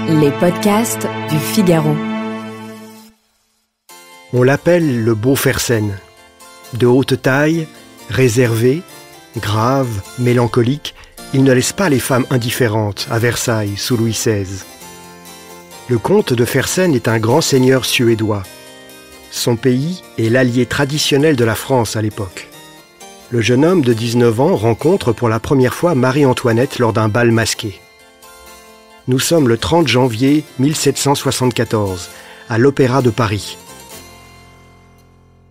Les podcasts du Figaro. On l'appelle le beau Fersen. De haute taille, réservé, grave, mélancolique, il ne laisse pas les femmes indifférentes à Versailles sous Louis XVI. Le comte de Fersen est un grand seigneur suédois. Son pays est l'allié traditionnel de la France à l'époque. Le jeune homme de 19 ans rencontre pour la première fois Marie-Antoinette lors d'un bal masqué. Nous sommes le 30 janvier 1774, à l'Opéra de Paris.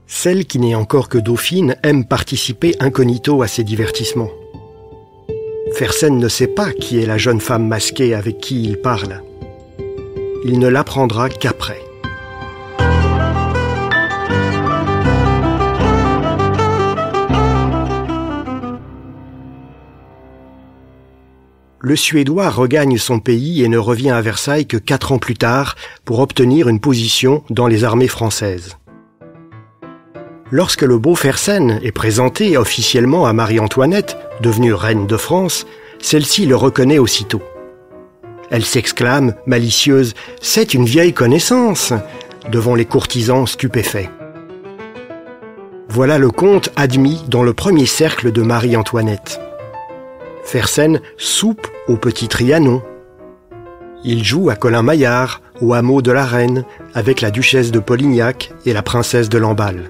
Celle qui n'est encore que dauphine aime participer incognito à ces divertissements. Fersen ne sait pas qui est la jeune femme masquée avec qui il parle. Il ne l'apprendra qu'après. Le Suédois regagne son pays et ne revient à Versailles que 4 ans plus tard pour obtenir une position dans les armées françaises. Lorsque le beau Fersen est présenté officiellement à Marie-Antoinette, devenue reine de France, celle-ci le reconnaît aussitôt. Elle s'exclame, malicieuse, « C'est une vieille connaissance !» devant les courtisans stupéfaits. Voilà le comte admis dans le premier cercle de Marie-Antoinette. Fersen soupe au Petit Trianon. Il joue à Colin-Maillard, au hameau de la Reine, avec la duchesse de Polignac et la princesse de Lamballe.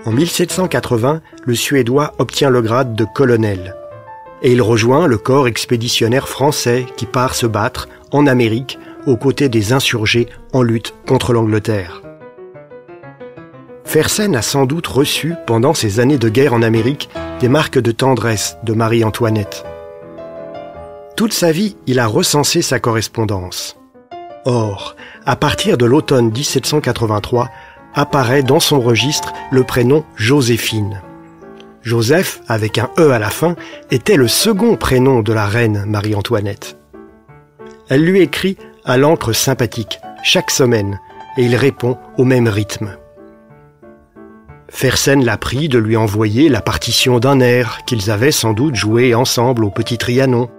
En 1780, le Suédois obtient le grade de colonel. Et il rejoint le corps expéditionnaire français qui part se battre en Amérique aux côtés des insurgés en lutte contre l'Angleterre. Fersen a sans doute reçu, pendant ces années de guerre en Amérique, des marques de tendresse de Marie-Antoinette. Toute sa vie, il a recensé sa correspondance. Or, à partir de l'automne 1783, apparaît dans son registre le prénom Joséphine. Joseph, avec un E à la fin, était le second prénom de la reine Marie-Antoinette. Elle lui écrit à l'encre sympathique, chaque semaine, et il répond au même rythme. Fersen l'a pris de lui envoyer la partition d'un air qu'ils avaient sans doute joué ensemble au Petit Trianon.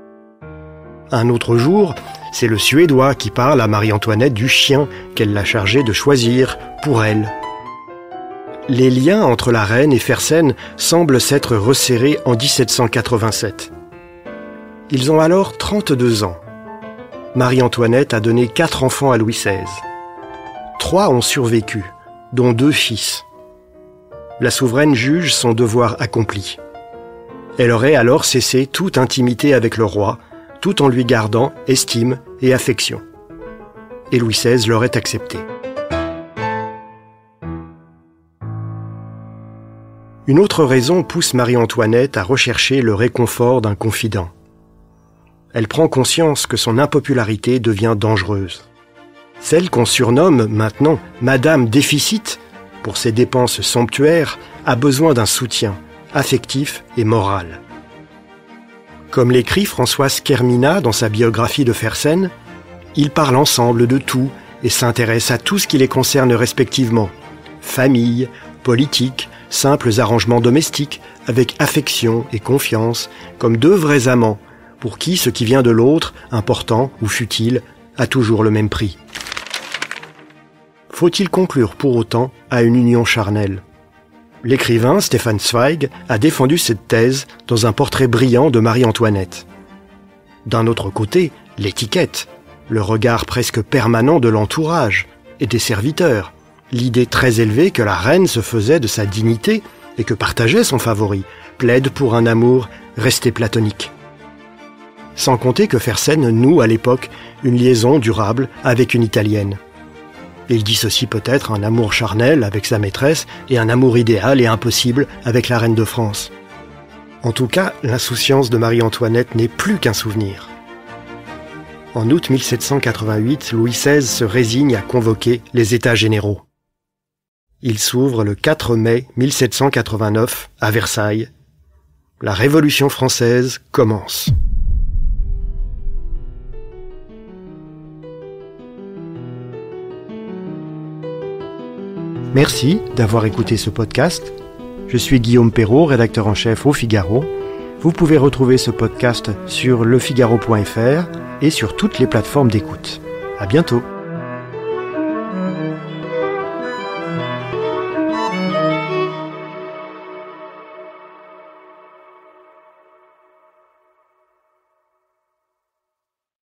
Un autre jour, c'est le Suédois qui parle à Marie-Antoinette du chien qu'elle l'a chargé de choisir pour elle. Les liens entre la reine et Fersen semblent s'être resserrés en 1787. Ils ont alors 32 ans. Marie-Antoinette a donné 4 enfants à Louis XVI. 3 ont survécu, dont 2 fils. La souveraine juge son devoir accompli. Elle aurait alors cessé toute intimité avec le roi, tout en lui gardant estime et affection. Et Louis XVI l'aurait accepté. Une autre raison pousse Marie-Antoinette à rechercher le réconfort d'un confident. Elle prend conscience que son impopularité devient dangereuse. Celle qu'on surnomme maintenant Madame Déficit, pour ses dépenses somptuaires, a besoin d'un soutien affectif et moral. Comme l'écrit Françoise Kermina dans sa biographie de Fersen, ils parlent ensemble de tout et s'intéressent à tout ce qui les concerne respectivement. Famille, politique, simples arrangements domestiques, avec affection et confiance, comme 2 vrais amants, pour qui ce qui vient de l'autre, important ou futile, a toujours le même prix. Faut-il conclure pour autant à une union charnelle ? L'écrivain Stefan Zweig a défendu cette thèse dans un portrait brillant de Marie-Antoinette. D'un autre côté, l'étiquette, le regard presque permanent de l'entourage et des serviteurs, l'idée très élevée que la reine se faisait de sa dignité et que partageait son favori, plaide pour un amour resté platonique. Sans compter que Fersen noue à l'époque une liaison durable avec une Italienne. Il dissocie peut-être un amour charnel avec sa maîtresse et un amour idéal et impossible avec la reine de France. En tout cas, l'insouciance de Marie-Antoinette n'est plus qu'un souvenir. En août 1788, Louis XVI se résigne à convoquer les États généraux. Il s'ouvre le 4 mai 1789 à Versailles. La Révolution française commence. Merci d'avoir écouté ce podcast. Je suis Guillaume Perrault, rédacteur en chef au Figaro. Vous pouvez retrouver ce podcast sur lefigaro.fr et sur toutes les plateformes d'écoute. À bientôt.